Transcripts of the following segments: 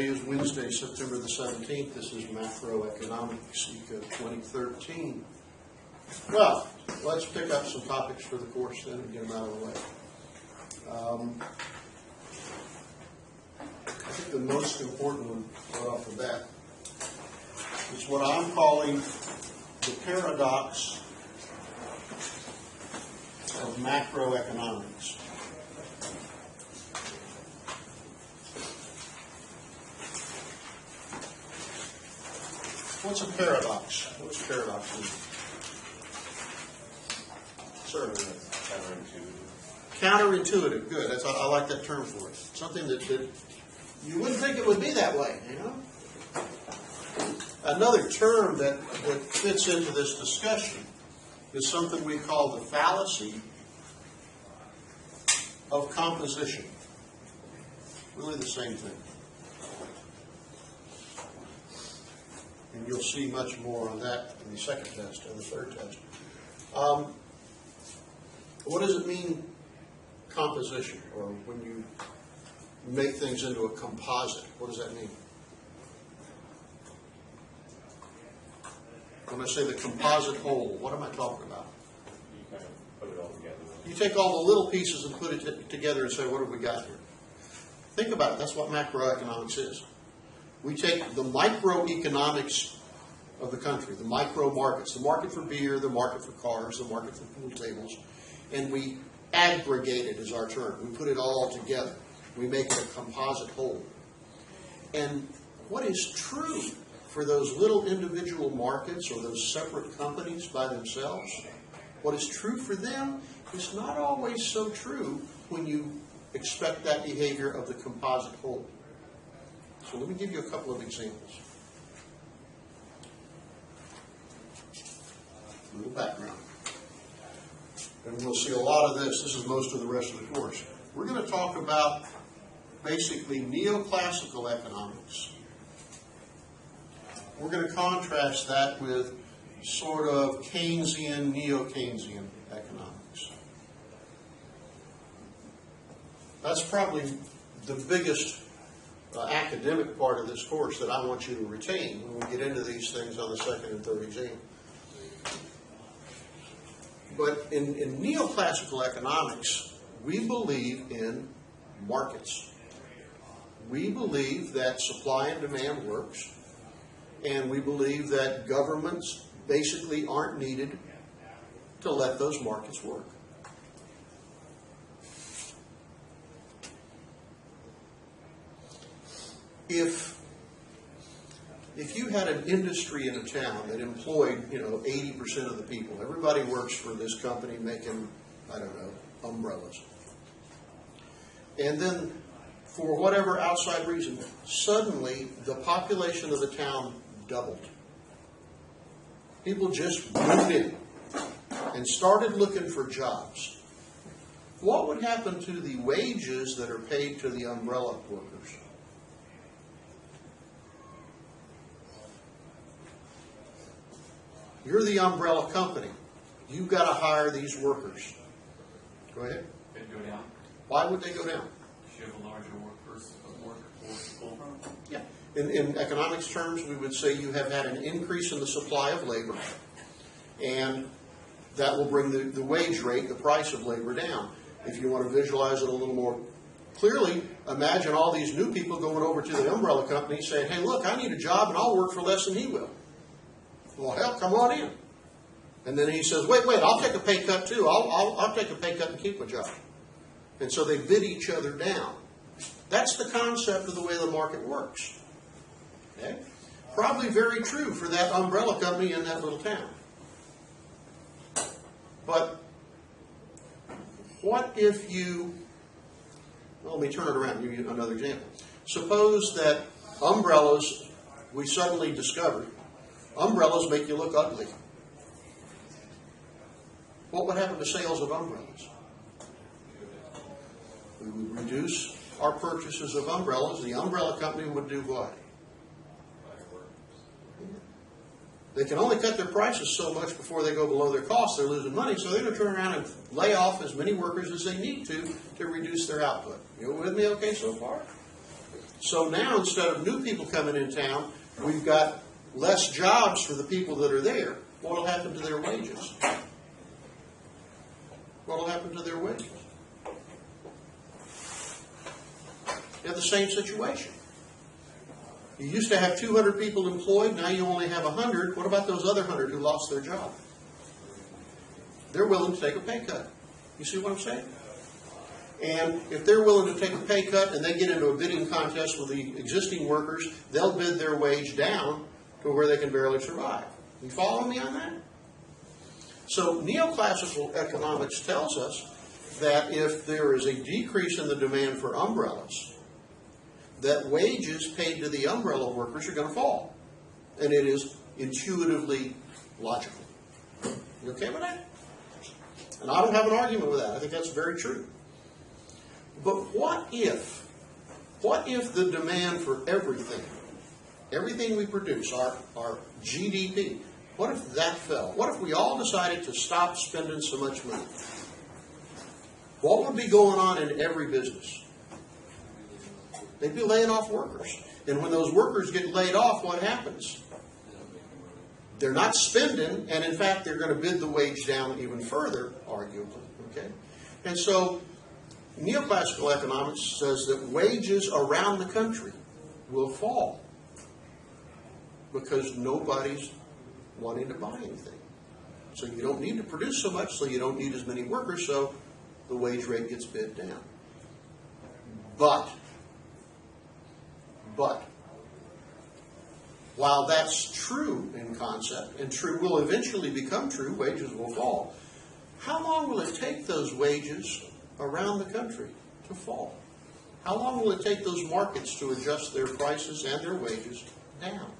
Today is Wednesday, September the 17th. This is Macroeconomics, ECA 2013. Well, let's pick up some topics for the course then and get them out of the way. I think the most important one right off the bat is what I'm calling the paradox of macroeconomics. What's a paradox? What's a paradox mean? Sir? Counterintuitive. Good. I like that term for it. Something that you wouldn't think it would be that way, you know? Another term that fits into this discussion is something we call the fallacy of composition. Really the same thing. And you'll see much more on that in the second test and the third test. What does it mean, composition, or when you make things into a composite? What does that mean? When I say the composite whole, what am I talking about? You kind of put it all together. You take all the little pieces and put it together and say, what have we got here? Think about it. That's what macroeconomics is. We take the microeconomics of the country, the micro markets, the market for beer, the market for cars, the market for pool tables, and we aggregate it as our term. We put it all together. We make it a composite whole. And what is true for those little individual markets or those separate companies by themselves, what is true for them is not always so true when you expect that behavior of the composite whole. So let me give you a couple of examples. A little background. And we'll see a lot of this. This is most of the rest of the course. We're going to talk about basically neoclassical economics. We're going to contrast that with sort of Keynesian, neo-Keynesian economics. That's probably the biggest academic part of this course that I want you to retain when we get into these things on the second and third exam. But in neoclassical economics, we believe in markets. We believe that supply and demand works, and we believe that governments basically aren't needed to let those markets work. If you had an industry in a town that employed, 80% of the people, everybody works for this company making, umbrellas. And then, for whatever outside reason, suddenly the population of the town doubled. People just moved in and started looking for jobs. What would happen to the wages that are paid to the umbrella workers? You're the umbrella company. You've got to hire these workers. Go ahead. They'd go down. Why would they go down? You have a larger workforce pull from. Yeah. In economics terms, we would say you have had an increase in the supply of labor, and that will bring the wage rate, the price of labor, down. If you want to visualize it a little more clearly, imagine all these new people going over to the umbrella company saying, hey, look, I need a job and I'll work for less than he will. Well, hell, come on in. And then he says, wait, I'll take a pay cut too. I'll take a pay cut and keep my job. And so they bid each other down. That's the concept of the way the market works. Okay? Probably very true for that umbrella company in that little town. But what if let me turn it around and give you another example. Suppose that umbrellas, we suddenly discovered, umbrellas make you look ugly. What would happen to sales of umbrellas? We would reduce our purchases of umbrellas. The umbrella company would do what? They can only cut their prices so much before they go below their cost. They're losing money, so they're going to turn around and lay off as many workers as they need to reduce their output. You with me okay so far? So now instead of new people coming in town, we've got less jobs for the people that are there. What will happen to their wages? What will happen to their wages? You have the same situation. You used to have 200 people employed, now you only have 100. What about those other 100 who lost their job? They're willing to take a pay cut. You see what I'm saying? And if they're willing to take a pay cut and they get into a bidding contest with the existing workers, they'll bid their wage down to where they can barely survive. You follow me on that? So neoclassical economics tells us that if there is a decrease in the demand for umbrellas, that wages paid to the umbrella workers are going to fall. And it is intuitively logical. You okay with that? And I don't have an argument with that. I think that's very true. But what if the demand for everything we produce, our GDP, what if that fell? What if we all decided to stop spending so much money? What would be going on in every business? They'd be laying off workers. And when those workers get laid off, what happens? They're not spending, and in fact, they're going to bid the wage down even further, arguably. Okay? And so, neoclassical economics says that wages around the country will fall because nobody's wanting to buy anything. So you don't need to produce so much, so you don't need as many workers, so the wage rate gets bid down. But, while that's true in concept, and true will eventually become true, wages will fall, how long will it take those wages around the country to fall? How long will it take those markets to adjust their prices and their wages down?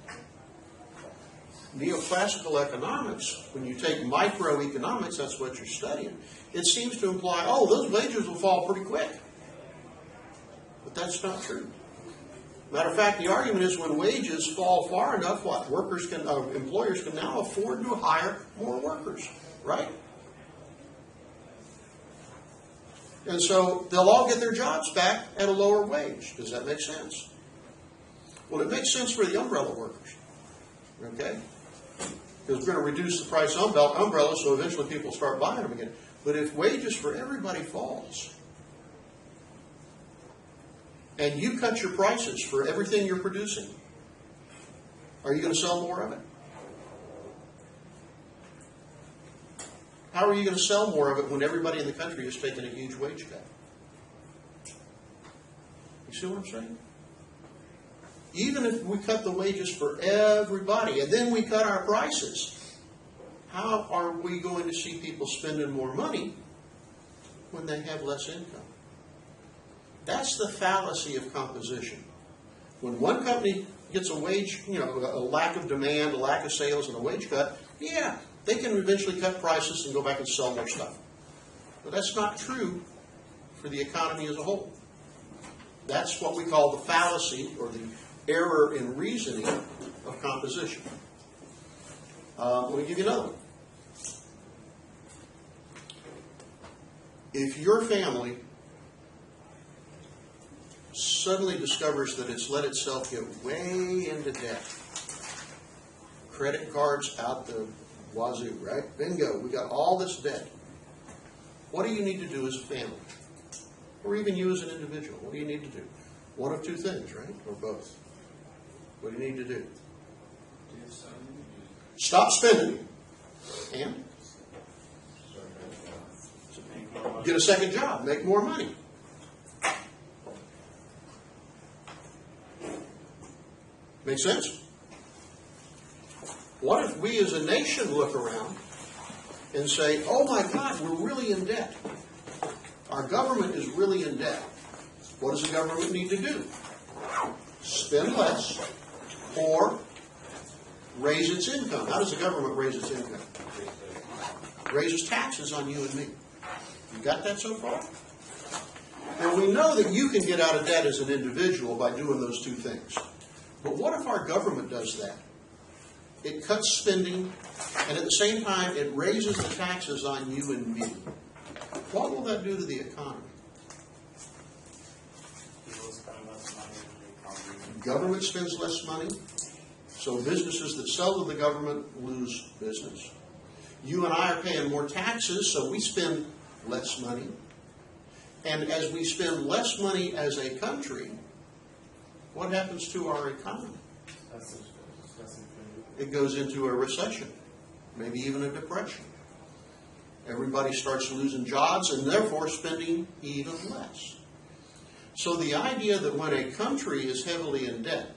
Neoclassical economics, when you take microeconomics, that's what you're studying, it seems to imply, oh, those wages will fall pretty quick. But that's not true. Matter of fact, the argument is when wages fall far enough, what? Employers can now afford to hire more workers, right? And so they'll all get their jobs back at a lower wage. Does that make sense? Well, it makes sense for the umbrella workers, okay? Because we're going to reduce the price of umbrellas, so eventually people start buying them again. But if wages for everybody falls, and you cut your prices for everything you're producing, are you going to sell more of it? How are you going to sell more of it when everybody in the country is taking a huge wage cut? You see what I'm saying? Even if we cut the wages for everybody and then we cut our prices, how are we going to see people spending more money when they have less income? That's the fallacy of composition. When one company gets a wage, a lack of demand, a lack of sales, and a wage cut, yeah, they can eventually cut prices and go back and sell more stuff. But that's not true for the economy as a whole. That's what we call the fallacy or the error in reasoning of composition. Let me give you another one. If your family suddenly discovers that it's let itself get way into debt, credit cards out the wazoo, right? Bingo, we got all this debt. What do you need to do as a family? Or even you as an individual? What do you need to do? One of two things, right? Or both. What do you need to do? Stop spending. And? Get a second job. Make more money. Make sense? What if we as a nation look around and say, oh my God, we're really in debt. Our government is really in debt. What does the government need to do? Spend less or raise its income. How does the government raise its income? Raises taxes on you and me. You got that so far? And we know that you can get out of debt as an individual by doing those two things. But what if our government does that? It cuts spending, and at the same time, it raises the taxes on you and me. What will that do to the economy? Government spends less money, so businesses that sell to the government lose business. You and I are paying more taxes, so we spend less money. And as we spend less money as a country, what happens to our economy? It goes into a recession, maybe even a depression. Everybody starts losing jobs and therefore spending even less. So the idea that when a country is heavily in debt,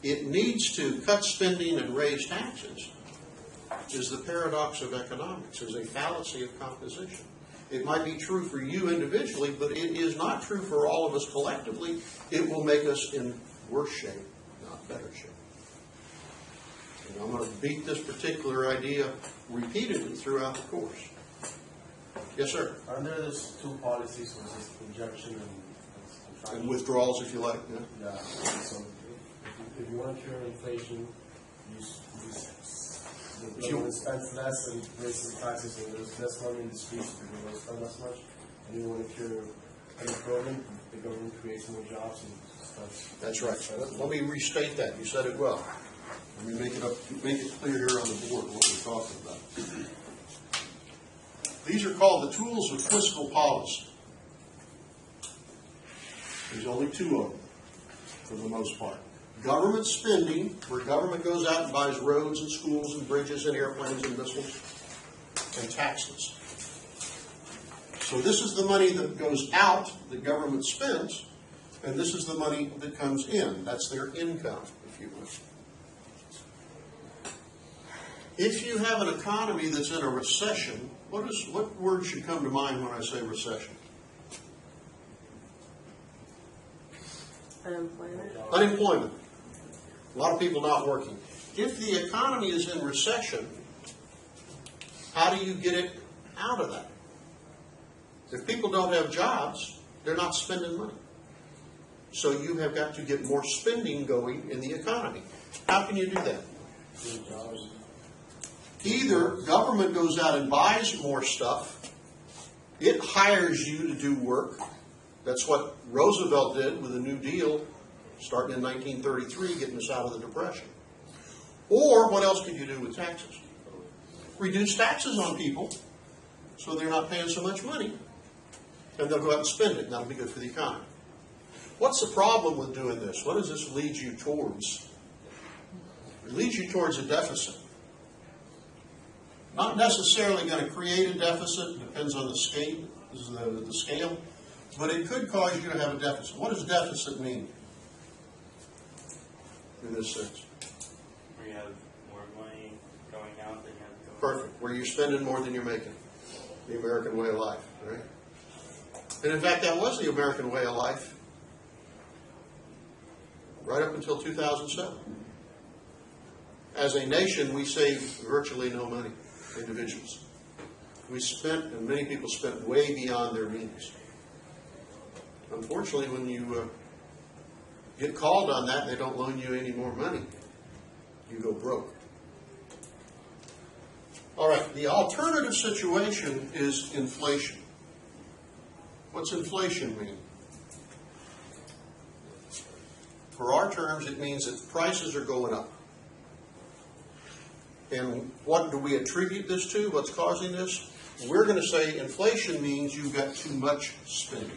it needs to cut spending and raise taxes is the paradox of economics, is a fallacy of composition. It might be true for you individually, but it is not true for all of us collectively. It will make us in worse shape, not better shape. And I'm going to beat this particular idea repeatedly throughout the course. Yes, sir? Are there those two policies, which is injection And withdrawals, if you like. Yeah. Yeah. So if you want to cure inflation, the government spends less and raises taxes, and there's less money in the streets because they don't spend as much. And you want to cure unemployment, the government creates more jobs and stuff. That's right. Let me restate that. You said it well. Let me make it clear here on the board what we're talking about. These are called the tools of fiscal policy. There's only two of them, for the most part. Government spending, where government goes out and buys roads and schools and bridges and airplanes and missiles, and taxes. So this is the money that goes out that government spends, and this is the money that comes in. That's their income, if you will. If you have an economy that's in a recession, what word should come to mind when I say recession? Unemployment. Unemployment. A lot of people not working. If the economy is in recession, how do you get it out of that? If people don't have jobs, they're not spending money. So you have got to get more spending going in the economy. How can you do that? Either government goes out and buys more stuff, it hires you to do work. That's what Roosevelt did with the New Deal, starting in 1933, getting us out of the Depression. Or what else could you do with taxes? Reduce taxes on people so they're not paying so much money, and they'll go out and spend it, and that'll be good for the economy. What's the problem with doing this? What does this lead you towards? It leads you towards a deficit. Not necessarily going to create a deficit, depends on the scale, but it could cause you to have a deficit. What does deficit mean in this sense? Where you have more money going out than you have going in. Perfect. Where you're spending more than you're making. The American way of life, right? And in fact, that was the American way of life right up until 2007. As a nation, we saved virtually no money, individuals. We spent, and many people spent way beyond their means. Unfortunately, when you get called on that and they don't loan you any more money, you go broke. All right, the alternative situation is inflation. What's inflation mean? For our terms, it means that prices are going up. And what do we attribute this to? What's causing this? We're going to say inflation means you've got too much spending.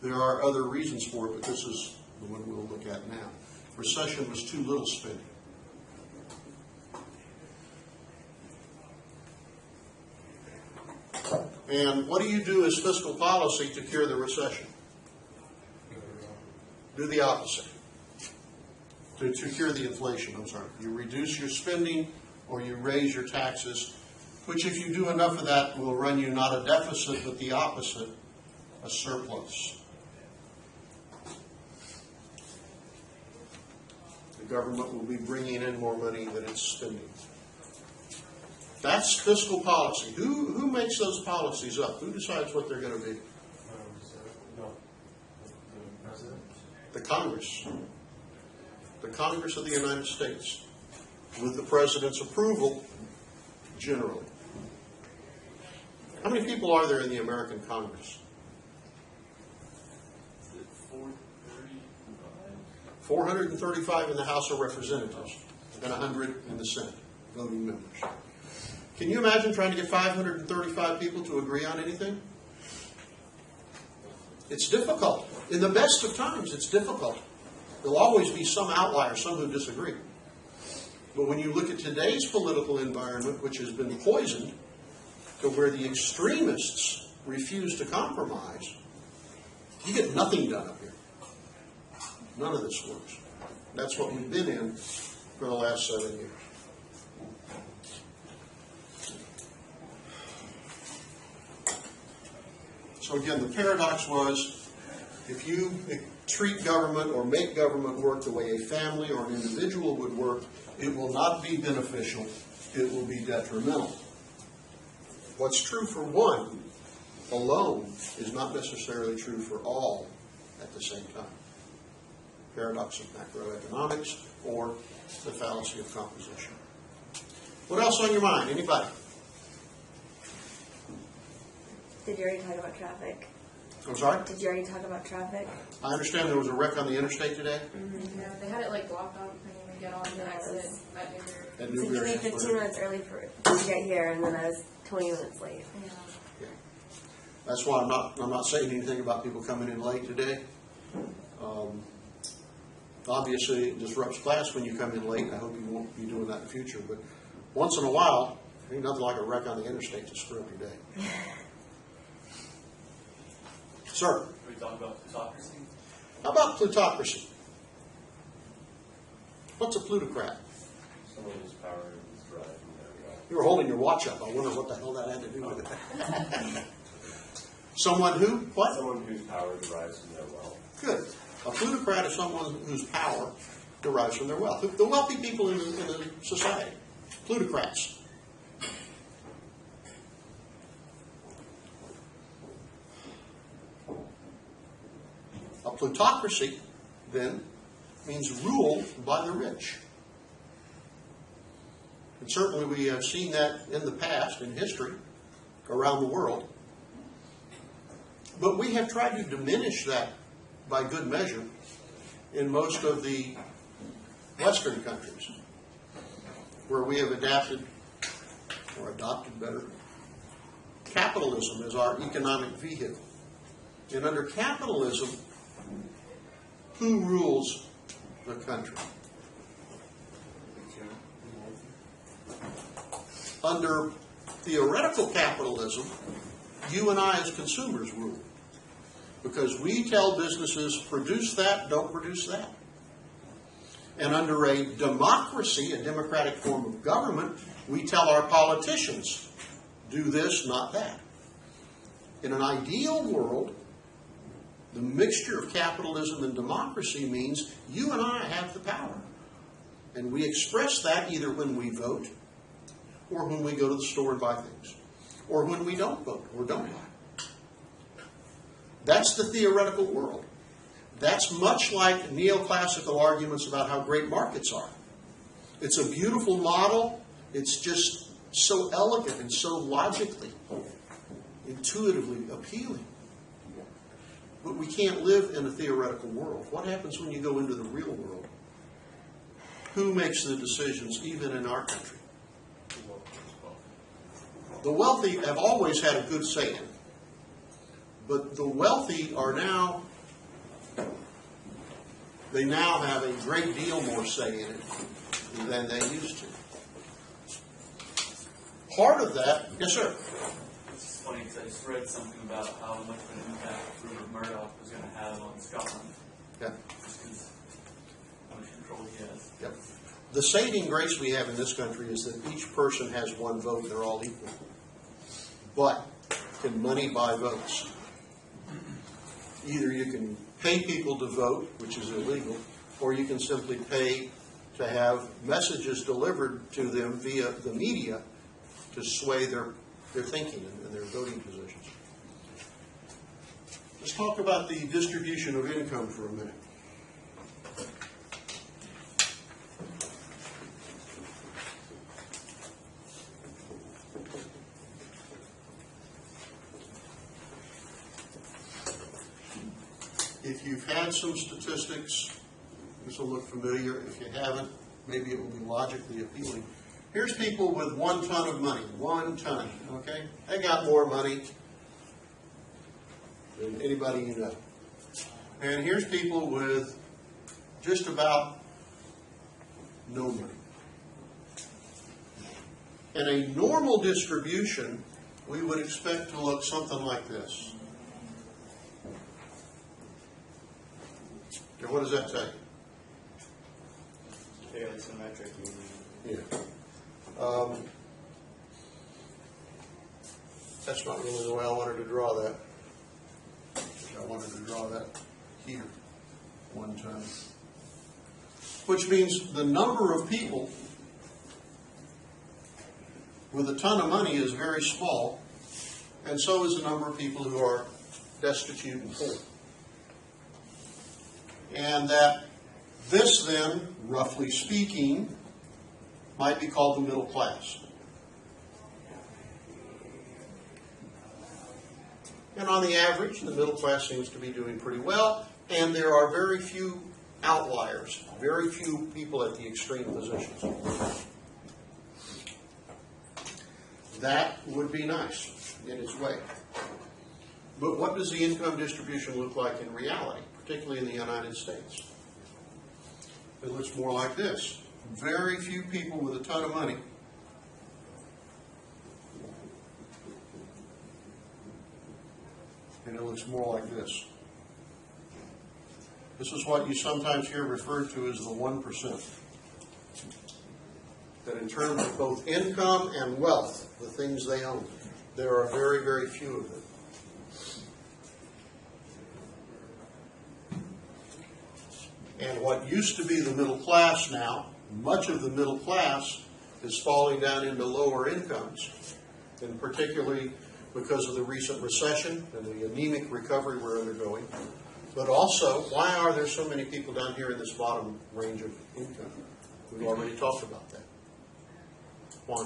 There are other reasons for it, but this is the one we'll look at now. Recession was too little spending. And what do you do as fiscal policy to cure the recession? Do the opposite. To cure the inflation, I'm sorry. You reduce your spending or you raise your taxes, which if you do enough of that will run you not a deficit, but the opposite, a surplus. The government will be bringing in more money than it's spending. That's fiscal policy. Who makes those policies up? Who decides what they're going to be? No. The president? The Congress. The Congress of the United States, with the President's approval, generally. How many people are there in the American Congress? Is it 435? 435 in the House of Representatives and 100 in the Senate, voting members. Can you imagine trying to get 535 people to agree on anything? It's difficult. In the best of times, it's difficult. There'll always be some outlier, some who disagree. But when you look at today's political environment, which has been poisoned to where the extremists refuse to compromise, you get nothing done up here. None of this works. That's what we've been in for the last 7 years. So again, the paradox was, if you treat government or make government work the way a family or an individual would work, it will not be beneficial, it will be detrimental. What's true for one alone is not necessarily true for all at the same time. Paradox of macroeconomics or the fallacy of composition. What else on your mind? Anybody? Did you already talk about traffic? I'm sorry? Did you already talk about traffic? I understand there was a wreck on the interstate today. Yeah, they had it like blocked off. You couldn't even get on the exit at Newberry. At It Newberry. took me 15 minutes early to get here, and then I was 20 minutes late. Yeah. Yeah. That's why I'm not saying anything about people coming in late today. Obviously, it disrupts class when you come in late. I hope you won't be doing that in the future. But once in a while, there ain't nothing like a wreck on the interstate to screw up your day. Sir, We talk about plutocracy. how about plutocracy? What's a plutocrat? Someone whose power is derived from their wealth. You were holding your watch up. I wonder what the hell that had to do with it. Someone who? What? Someone whose power derives from their wealth. Good. A plutocrat is someone whose power derives from their wealth. The wealthy people in the society. Plutocrats. A plutocracy, then, means rule by the rich. And certainly we have seen that in the past, in history, around the world. But we have tried to diminish that by good measure in most of the Western countries, where we have adopted better, capitalism as our economic vehicle. And under capitalism, who rules the country? Under theoretical capitalism, you and I as consumers rule. Because we tell businesses, produce that, don't produce that. And under a democracy, a democratic form of government, we tell our politicians, do this, not that. In an ideal world, the mixture of capitalism and democracy means you and I have the power. And we express that either when we vote, or when we go to the store and buy things, or when we don't vote or don't buy. That's the theoretical world. That's much like neoclassical arguments about how great markets are. It's a beautiful model. It's just so elegant and so logically, intuitively appealing. But we can't live in a theoretical world. What happens when you go into the real world? Who makes the decisions, even in our country? The wealthy have always had a good say in it. But the wealthy are now, they now have a great deal more say in it than they used to. Part of that, yes sir? It's just funny because I just read something about how much of an impact Rupert Murdoch was going to have on Scotland. Yeah. Just because how much control he has. Yep. The saving grace we have in this country is that each person has one vote and they're all equal. But can money buy votes? Either you can pay people to vote, which is illegal, or you can simply pay to have messages delivered to them via the media to sway their thinking and their voting positions. Let's talk about the distribution of income for a minute. if you've had some statistics, this will look familiar. If you haven't, maybe it will be logically appealing. Here's people with 1 ton of money, 1 ton, okay? They got more money than anybody you know. And here's people with just about no money. And a normal distribution, we would expect to look something like this. Okay, what does that say? Fairly symmetric. Yeah. That's not really the way I wanted to draw that. I wanted to draw that here, 1 ton. Which means the number of people with a ton of money is very small, and so is the number of people who are destitute and poor. And that this then, roughly speaking, might be called the middle class. And on the average, the middle class seems to be doing pretty well, and there are very few outliers, very few people at the extreme positions. That would be nice in its way. But what does the income distribution look like in reality, particularly in the United States? It looks more like this. Very few people with a ton of money. And it looks more like this. This is what you sometimes hear referred to as the 1%. That in terms of both income and wealth, the things they own, there are very, very few of them. And what used to be the middle class now, much of the middle class is falling down into lower incomes, and particularly because of the recent recession and the anemic recovery we're undergoing. But also, why are there so many people down here in this bottom range of income? We've already talked about that. Why?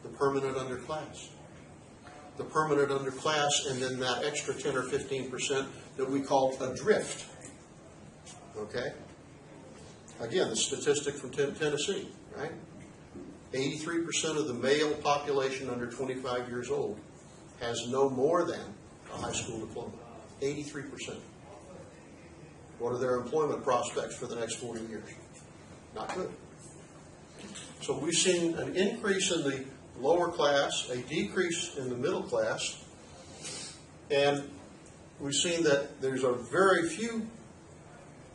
The permanent underclass. The permanent underclass, and then that extra 10 or 15% that we call adrift. Okay? Again, the statistic from Tennessee, right? 83% of the male population under 25 years old has no more than a high school diploma. 83%. What are their employment prospects for the next 40 years? Not good. So we've seen an increase in the lower class, a decrease in the middle class, and we've seen that there's a very few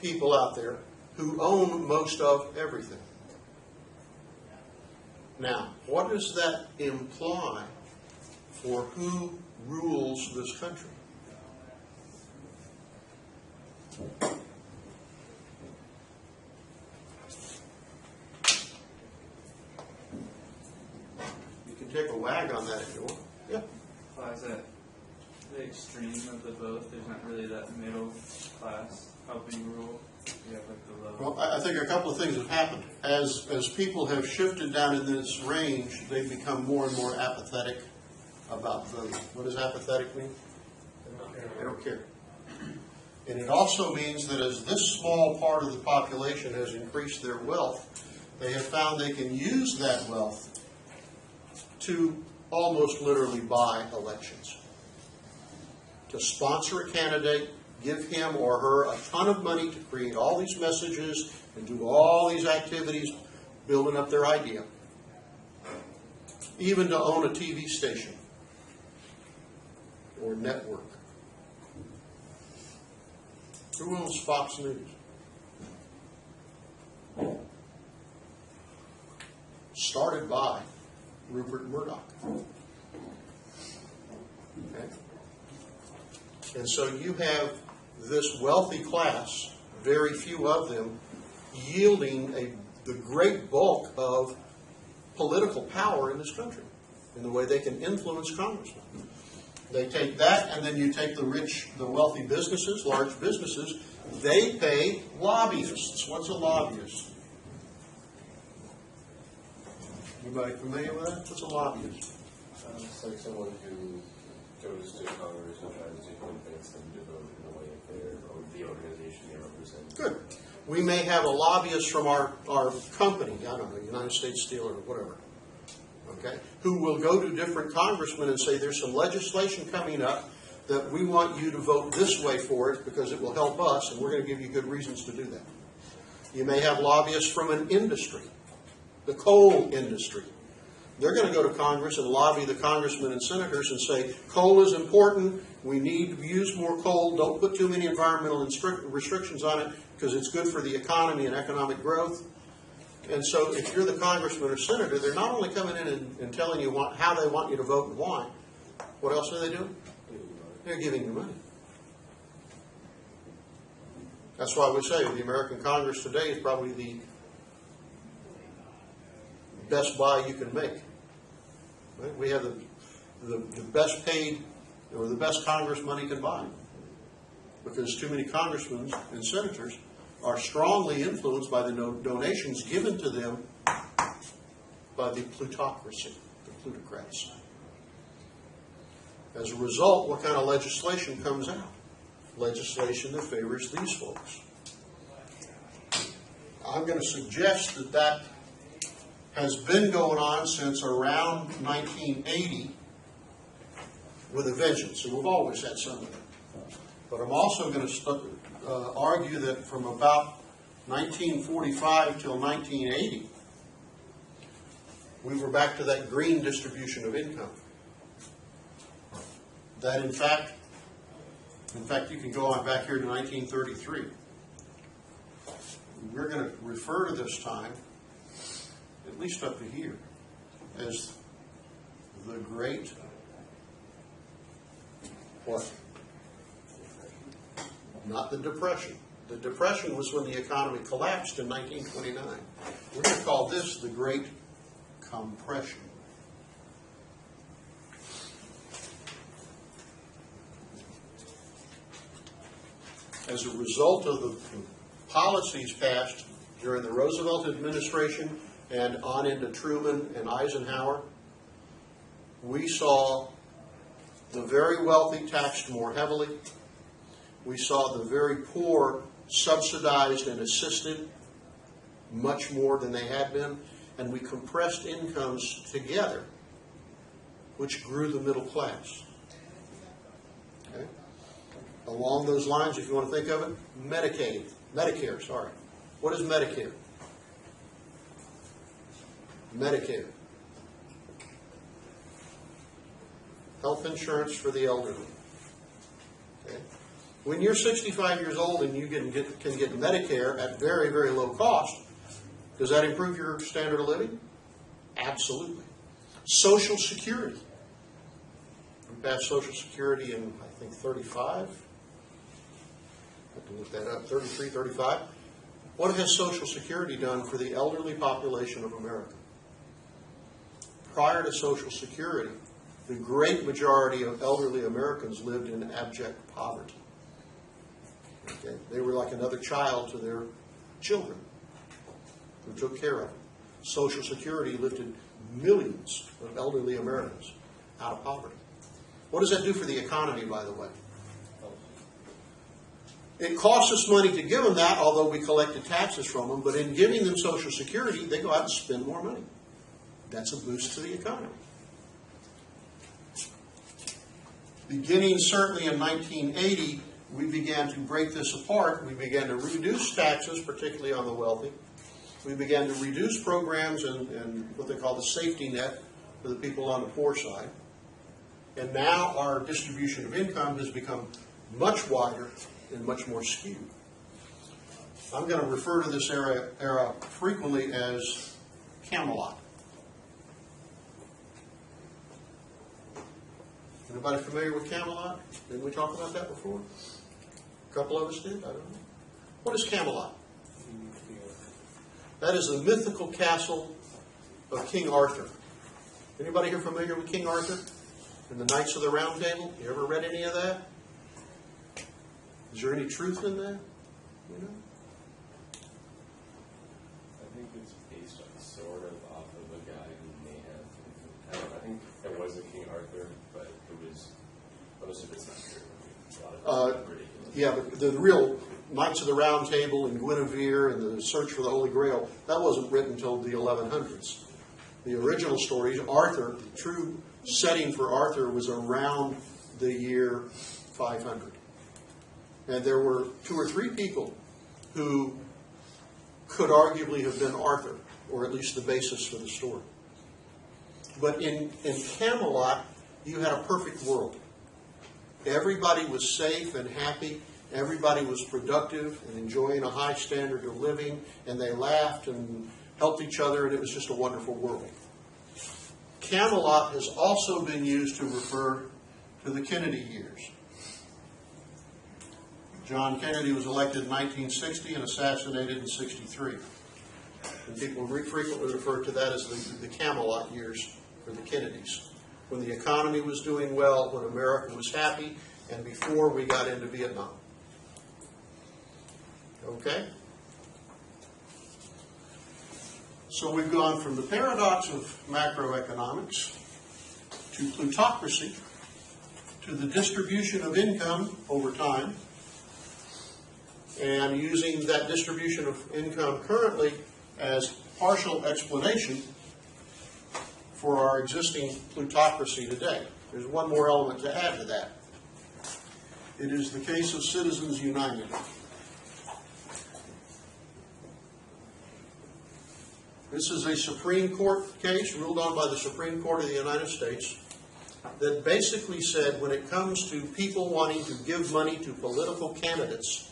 people out there who own most of everything. Now, what does that imply for who rules this country? You can take a wag on that if you want. Yeah. Why is that the extreme of the both? There's not really that middle class helping rule. You have like the low. Well, I think a couple of things have happened. As people have shifted down in this range, they've become more and more apathetic about voting. What does apathetic mean? They don't care. And it also means that as this small part of the population has increased their wealth, they have found they can use that wealth to almost literally buy elections. To sponsor a candidate, give him or her a ton of money to create all these messages and do all these activities, building up their idea. Even to own a TV station or network. Who owns Fox News? Started by Rupert Murdoch. Okay? And so you have this wealthy class, very few of them, yielding the great bulk of political power in this country in the way they can influence congressmen. They take that, and then you take the rich, the wealthy businesses, large businesses, they pay lobbyists. What's a lobbyist? Anybody familiar with that? What's a lobbyist? It's like someone who goes to Congress and tries to convince them to vote in the way that or the organization they represent. Good. We may have a lobbyist from our company, I don't know, United States Steel or whatever, okay, who will go to different congressmen and say, there's some legislation coming up that we want you to vote this way for it because it will help us, and we're going to give you good reasons to do that. You may have lobbyists from an industry, the coal industry. They're going to go to Congress and lobby the congressmen and senators and say, coal is important, we need to use more coal, don't put too many environmental restrictions on it because it's good for the economy and economic growth. And so if you're the congressman or senator, they're not only coming in and telling you how they want you to vote and why. What else are they doing? They're giving you money. That's why we say the American Congress today is probably the best buy you can make. Right? We have the best paid or the best Congress money can buy. Because too many congressmen and senators are strongly influenced by the donations given to them by the plutocracy, the plutocrats. As a result, what kind of legislation comes out? Legislation that favors these folks. I'm going to suggest that has been going on since around 1980 with a vengeance. So we've always had some of it. But I'm also going to argue that from about 1945 till 1980, we were back to that green distribution of income. That in fact, you can go on back here to 1933. We're going to refer to this time, at least up to here, as the Great what? Not the Depression. The Depression was when the economy collapsed in 1929. We're going to call this the Great Compression. As a result of the policies passed during the Roosevelt administration and on into Truman and Eisenhower, we saw the very wealthy taxed more heavily. We saw the very poor subsidized and assisted much more than they had been. And we compressed incomes together, which grew the middle class. Okay? Along those lines, if you want to think of it, Medicare, sorry. What is Medicare? Medicare. Health insurance for the elderly. Okay? When you're 65 years old and you can get Medicare at very, very low cost, does that improve your standard of living? Absolutely. Social Security. We passed Social Security in, I think, 35. I have to look that up, 33, 35. What has Social Security done for the elderly population of America? Prior to Social Security, the great majority of elderly Americans lived in abject poverty. Okay? They were like another child to their children who took care of them. Social Security lifted millions of elderly Americans out of poverty. What does that do for the economy, by the way? It costs us money to give them that, although we collected taxes from them, but in giving them Social Security, they go out and spend more money. That's a boost to the economy. Beginning certainly in 1980, we began to break this apart. We began to reduce taxes, particularly on the wealthy. We began to reduce programs and what they call the safety net for the people on the poor side. And now our distribution of income has become much wider and much more skewed. I'm going to refer to this era frequently as Camelot. Anybody familiar with Camelot? Didn't we talk about that before? A couple of us did? I don't know. What is Camelot? That is the mythical castle of King Arthur. Anybody here familiar with King Arthur and the Knights of the Round Table? You ever read any of that? Is there any truth in that? You know? I think it's based on sort of off of a guy who may have I think it was a King Arthur, but it was, most of it's not true. A lot of it's ridiculous. Yeah, but the real Knights of the Round Table and Guinevere and the Search for the Holy Grail, that wasn't written until the 1100s. The original stories, Arthur, the true setting for Arthur was around the year 500. And there were 2 or 3 people who could arguably have been Arthur, or at least the basis for the story. But in Camelot, you had a perfect world. Everybody was safe and happy. Everybody was productive and enjoying a high standard of living, and they laughed and helped each other, and it was just a wonderful world. Camelot has also been used to refer to the Kennedy years. John Kennedy was elected in 1960 and assassinated in 63. And people frequently refer to that as the Camelot years for the Kennedys, when the economy was doing well, when America was happy, and before we got into Vietnam. Okay? So we've gone from the paradox of macroeconomics to plutocracy to the distribution of income over time, and using that distribution of income currently as partial explanation for our existing plutocracy today. There's one more element to add to that. It is the case of Citizens United. This is a Supreme Court case ruled on by the Supreme Court of the United States that basically said when it comes to people wanting to give money to political candidates,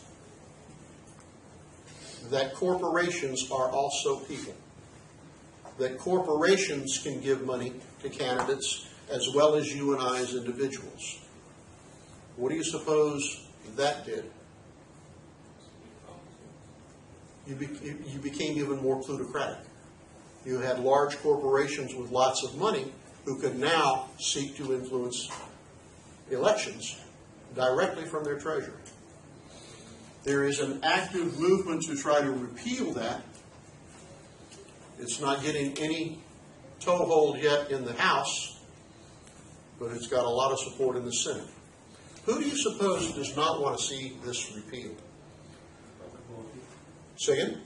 that corporations are also people. That corporations can give money to candidates as well as you and I as individuals. What do you suppose that did? You became even more plutocratic. You had large corporations with lots of money who could now seek to influence elections directly from their treasury. There is an active movement to try to repeal that. It's not getting any toehold yet in the House, but it's got a lot of support in the Senate. Who do you suppose does not want to see this repealed? Say again?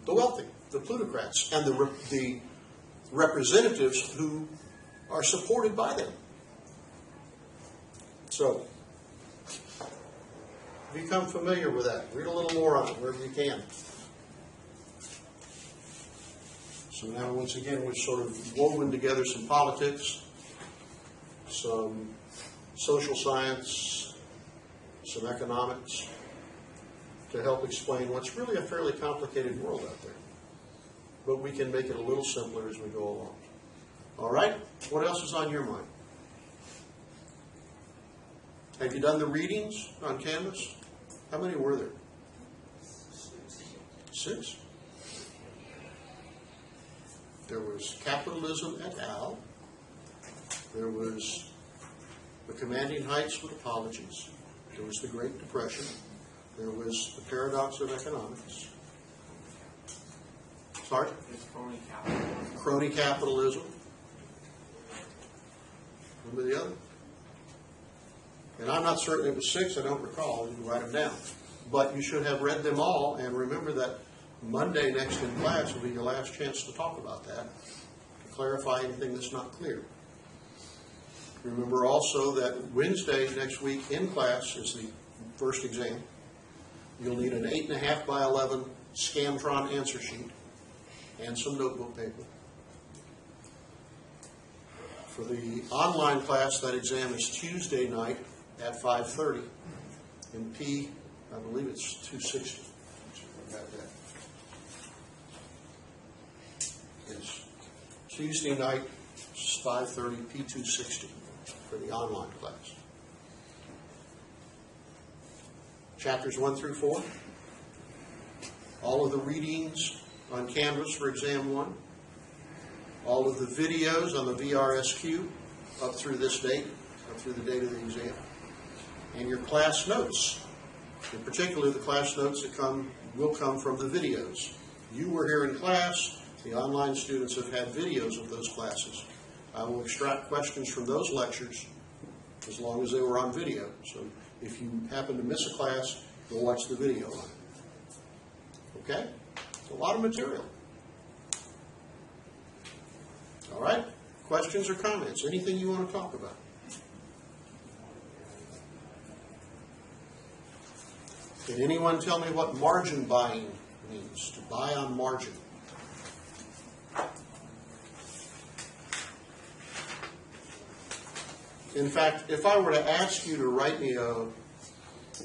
The wealthy, the plutocrats, and the representatives who are supported by them. So, become familiar with that. Read a little more on it wherever you can. So now, once again, we've sort of woven together some politics, some social science, some economics, to help explain what's really a fairly complicated world out there. But we can make it a little simpler as we go along. All right? What else is on your mind? Have you done the readings on Canvas? How many were there? 6. There was Capitalism et al. There was The Commanding Heights with Apologies. There was The Great Depression. There was The Paradox of Economics. Sorry? It's crony capitalism. Crony Capitalism. Remember the other? And I'm not certain it was 6. I don't recall. I didn't write them down. But you should have read them all, and remember that Monday next in class will be your last chance to talk about that, to clarify anything that's not clear. Remember also that Wednesday next week in class is the first exam. You'll need an 8.5 by 11 Scantron answer sheet and some notebook paper. For the online class, that exam is Tuesday night at 5:30 in P, I believe it's 260. Got that. Yes. Tuesday night, 5:30, P260 for the online class. Chapters 1 through 4. All of the readings on Canvas for Exam 1. All of the videos on the VRSQ up through this date, up through the date of the exam. And your class notes. In particular, the class notes that will come from the videos. You were here in class. The online students have had videos of those classes. I will extract questions from those lectures as long as they were on video. So if you happen to miss a class, you'll watch the video on it. Okay? It's a lot of material. All right? Questions or comments? Anything you want to talk about? Can anyone tell me what margin buying means? To buy on margin. In fact, if I were to ask you to write me a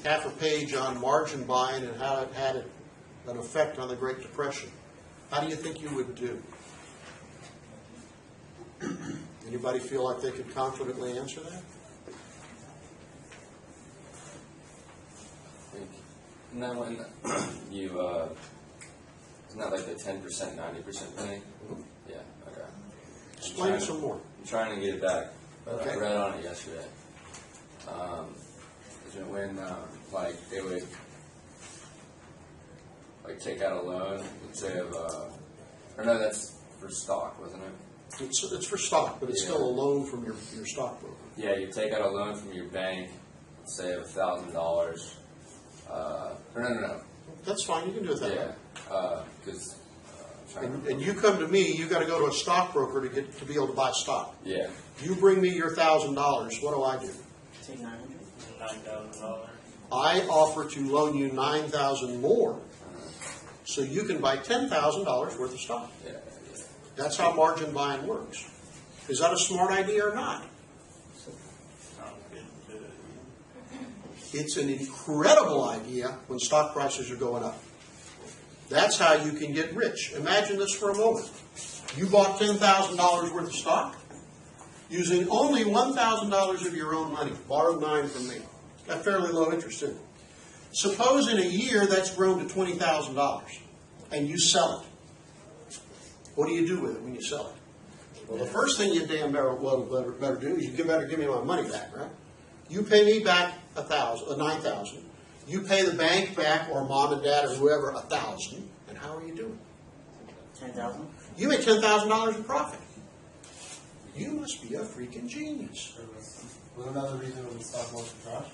half a page on margin buying and how it had an effect on the Great Depression, how do you think you would do? Anybody feel like they could confidently answer that? And then when you, isn't that like the 10%, 90% thing? Yeah, okay. Explain it some more. I'm trying to get it back, but Okay. I read on it yesterday. Is it when, like, they would, like, take out a loan, let's say of, or no, that's for stock, wasn't it? It's for stock, but it's Yeah. still a loan from your stockbroker. Yeah, you take out a loan from your bank, let's say of $1,000, or no. That's fine, you can do it that way. Yeah, because, And you come to me, you got to go to a stockbroker to be able to buy stock. yeah, You bring me your $1,000. What do I do? Take $9,000. I offer to loan you $9,000 more, so you can buy $10,000 worth of stock. yeah. That's how margin buying works. Is that a smart idea or not? Sounds good. It's an incredible idea when stock prices are going up. That's how you can get rich. Imagine this for a moment. You bought $10,000 worth of stock using only $1,000 of your own money, borrowed $9,000 from me. Got fairly low interest in it. Suppose in a year that's grown to $20,000 and you sell it. What do you do with it when you sell it? Well, the first thing you damn better do is you better give me my money back, right? You pay me back $9,000. You pay the bank back, or mom and dad, or whoever, $1,000. And how are you doing? 10,000? You made $10,000 in profit. You must be a freaking genius. Was another reason when the stock market crashed?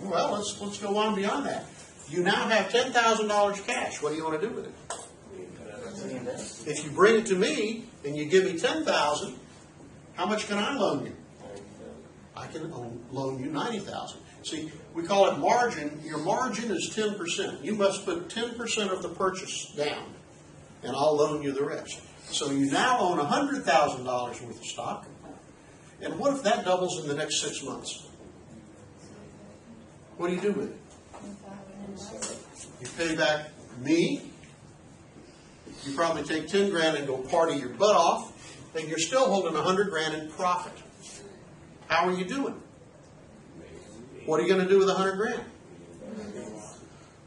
Well, let's go on beyond that. You now have $10,000 cash. What do you want to do with it? If you bring it to me and you give me $10,000, how much can I loan you? I can loan you $90,000. See, we call it margin. Your margin is 10%. You must put 10% of the purchase down, and I'll loan you the rest. So you now own $100,000 worth of stock. And what if that doubles in the next 6 months? What do you do with it? You pay back me. You probably take $10,000 and go party your butt off, and you're still holding $100,000 in profit. How are you doing? What are you going to do with $100,000?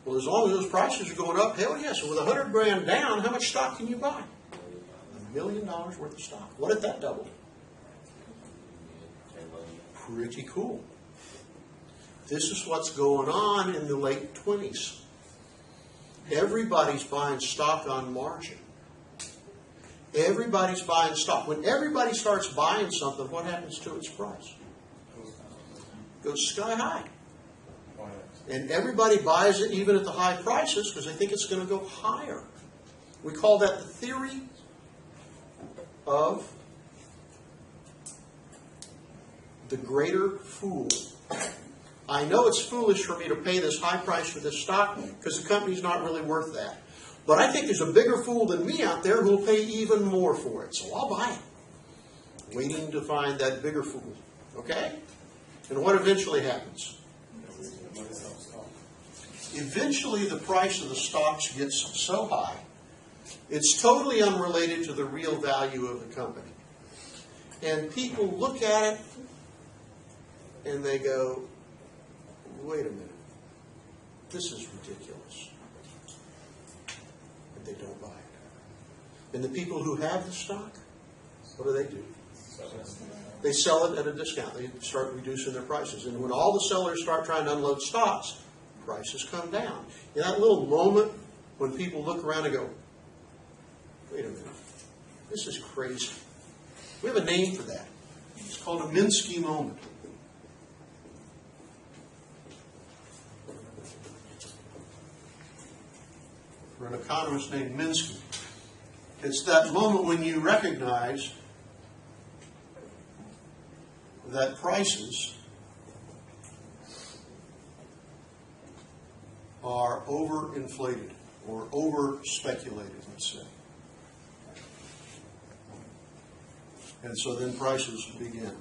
Well, as long as those prices are going up, hell yes. So with $100,000 down, how much stock can you buy? $1 million worth of stock. What if that doubled? Pretty cool. This is what's going on in the late 20s. Everybody's buying stock on margin. Everybody's buying stock. When everybody starts buying something, what happens to its price? It goes sky high. And everybody buys it even at the high prices because they think it's going to go higher. We call that the theory of the greater fool. I know it's foolish for me to pay this high price for this stock because the company's not really worth that. But I think there's a bigger fool than me out there who will pay even more for it. So I'll buy it. Waiting to find that bigger fool. Okay? And what eventually happens? Eventually the price of the stocks gets so high, it's totally unrelated to the real value of the company. And people look at it and they go, wait a minute, this is ridiculous. And they don't buy it. And the people who have the stock, what do? They sell it at a discount. They start reducing their prices. And when all the sellers start trying to unload stocks, prices come down. In that little moment when people look around and go, wait a minute, this is crazy. We have a name for that. It's called a Minsky moment. For an economist named Minsky. It's that moment when you recognize that prices are overinflated or over-speculated, let's say. And so then prices begin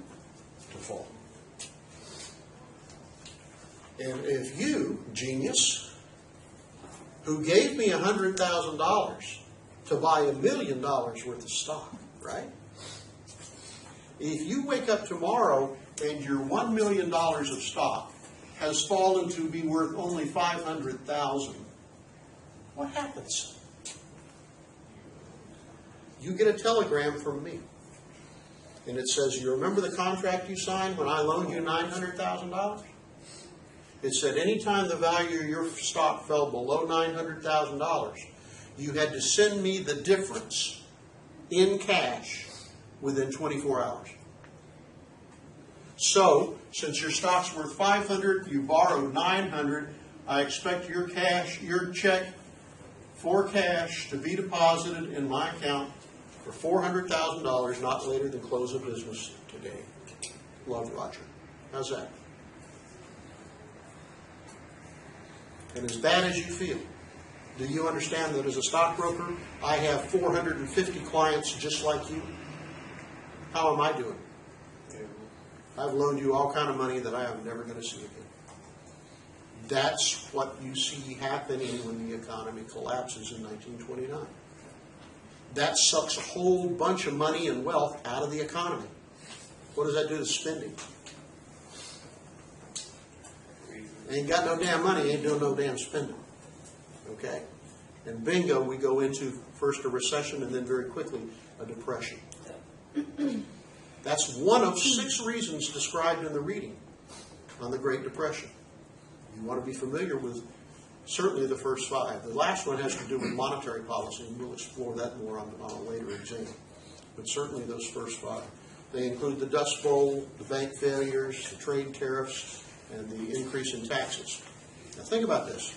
to fall. And if you, genius, who gave me $100,000 to buy $1 million worth of stock, right? If you wake up tomorrow and your $1 million of stock has fallen to be worth only $500,000, what happens? You get a telegram from me. And it says, you remember the contract you signed when I loaned you $900,000? It said anytime the value of your stock fell below $900,000, you had to send me the difference in cash within 24 hours. So, since your stock's worth $500, you borrowed $900, I expect your check for cash to be deposited in my account for $400,000, not later than close of business today. Love, Roger. How's that? And as bad as you feel, do you understand that as a stockbroker, I have 450 clients just like you? How am I doing? I've loaned you all kind of money that I am never going to see again. That's what you see happening when the economy collapses in 1929. That sucks a whole bunch of money and wealth out of the economy. What does that do to spending? Ain't got no damn money, ain't doing no damn spending. Okay? And bingo, we go into first a recession and then very quickly a depression. That's one of 6 reasons described in the reading on the Great Depression. You want to be familiar with certainly the first 5. The last one has to do with monetary policy, and we'll explore that more on a later exam. But certainly those first 5. They include the Dust Bowl, the bank failures, the trade tariffs, and the increase in taxes. Now think about this.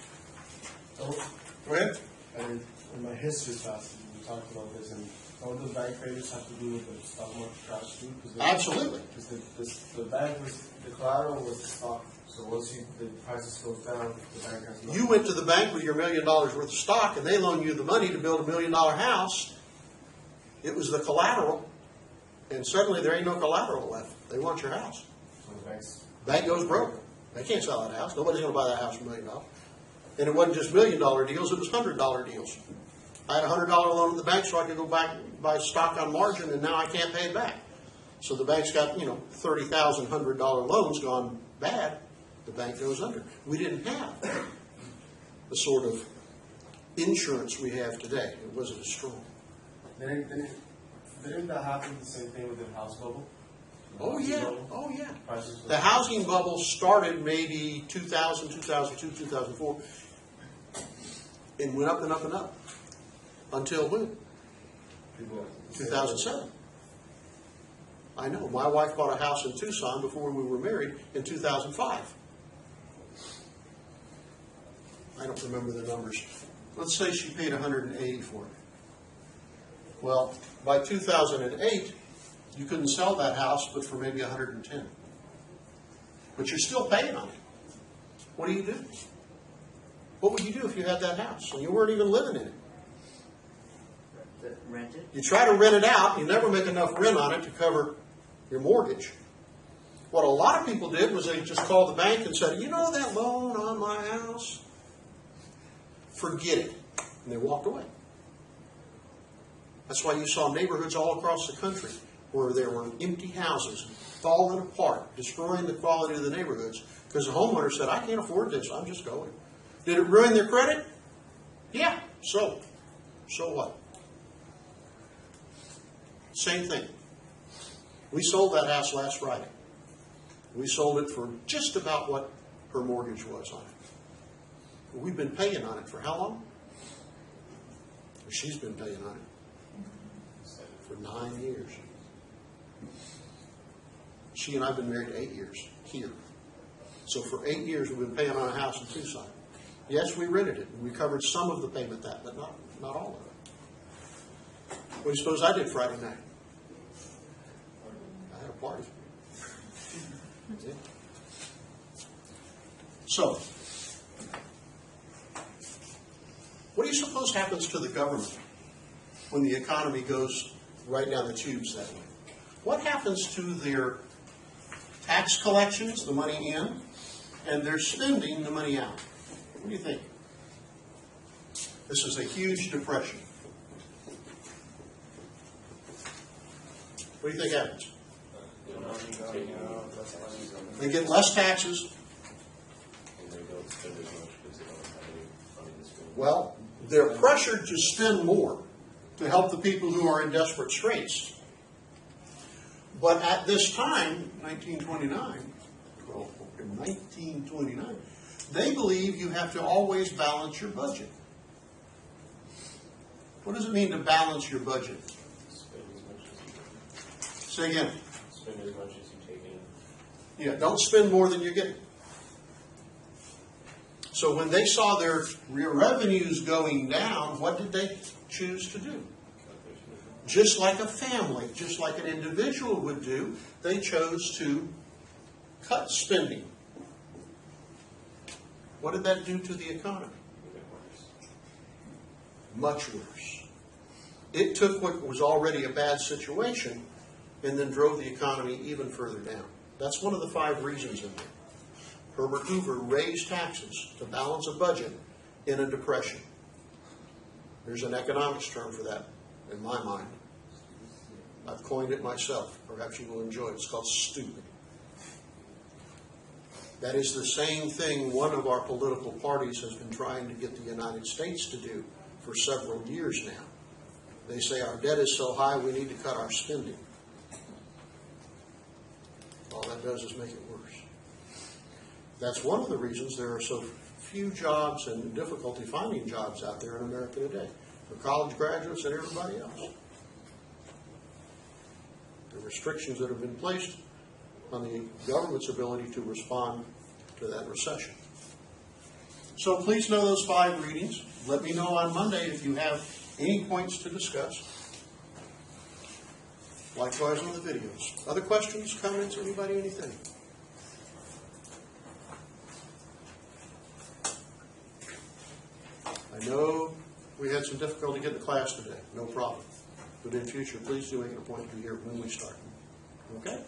Oh, Go ahead. in my history class, we talked about this, and all the bank failures have to do with the stock market crash too. Absolutely. Because the bank was, the collateral was the stock. So once the prices goes down, the bank has nothing. You went to the bank with your $1 million worth of stock, and they loaned you the money to build a $1 million house. It was the collateral, and suddenly there ain't no collateral left. They want your house. So the Bank goes broke. They can't sell that house. Nobody's going to buy that house for $1 million. And it wasn't just $1 million deals, it was $100 deals. I had a $100 loan at the bank so I could go back and buy stock on margin, and now I can't pay it back. So the bank's got, $30,000 $100 loans gone bad. The bank goes under. We didn't have the sort of insurance we have today. It wasn't as strong. Didn't that happen the same thing with the house bubble? Oh, yeah. Oh, yeah. Prices The housing bubble started maybe 2000, 2002, 2004, and went up and up and up. Until when? 2007. I know. My wife bought a house in Tucson before we were married in 2005. I don't remember the numbers. Let's say she paid $180 for it. Well, by 2008, you couldn't sell that house but for maybe $110. But you're still paying on it. What do you do? What would you do if you had that house and you weren't even living in it? Rent it? You try to rent it out, you never make enough rent on it to cover your mortgage. What a lot of people did was they just called the bank and said, that loan on my house? Forget it. And they walked away. That's why you saw neighborhoods all across the country where there were empty houses falling apart, destroying the quality of the neighborhoods because the homeowner said, I can't afford this, I'm just going. Did it ruin their credit? Yeah. So what? Same thing. We sold that house last Friday. We sold it for just about what her mortgage was on it. We've been paying on it for how long? She's been paying on it for 9 years. She and I have been married 8 years here. So for 8 years, we've been paying on a house in Tucson. Yes, we rented it, and we covered some of the payment that, but not all of it. What do you suppose I did Friday night? I had a party. Yeah. So, what do you suppose happens to the government when the economy goes right down the tubes that way? What happens to their tax collections, the money in, and their spending, the money out? What do you think? This is a huge depression. What do you think happens? They get less taxes. And they don't spend as much because they don't have any money to spend. Well, they're pressured to spend more to help the people who are in desperate straits. But at this time, 1929, they believe you have to always balance your budget. What does it mean to balance your budget? Spend as much as you can. Say again. Spend as much as you take in. Yeah, don't spend more than you're getting. So when they saw their revenues going down, what did they choose to do? Just like a family, just like an individual would do, they chose to cut spending. What did that do to the economy? Much worse. It took what was already a bad situation and then drove the economy even further down. That's one of the 5 reasons in there. Herbert Hoover raised taxes to balance a budget in a depression. There's an economics term for that in my mind. I've coined it myself. Perhaps you will enjoy it. It's called stupid. That is the same thing one of our political parties has been trying to get the United States to do for several years now. They say our debt is so high we need to cut our spending. All that does is make it worse. That's one of the reasons there are so few jobs and difficulty finding jobs out there in America today for college graduates and everybody else. The restrictions that have been placed on the government's ability to respond to that recession. So please know those 5 readings. Let me know on Monday if you have any points to discuss. Likewise on the videos. Other questions, comments, anybody, anything? I know we had some difficulty getting to class today. No problem. But in future, please do make it a point to be here when we start. Okay?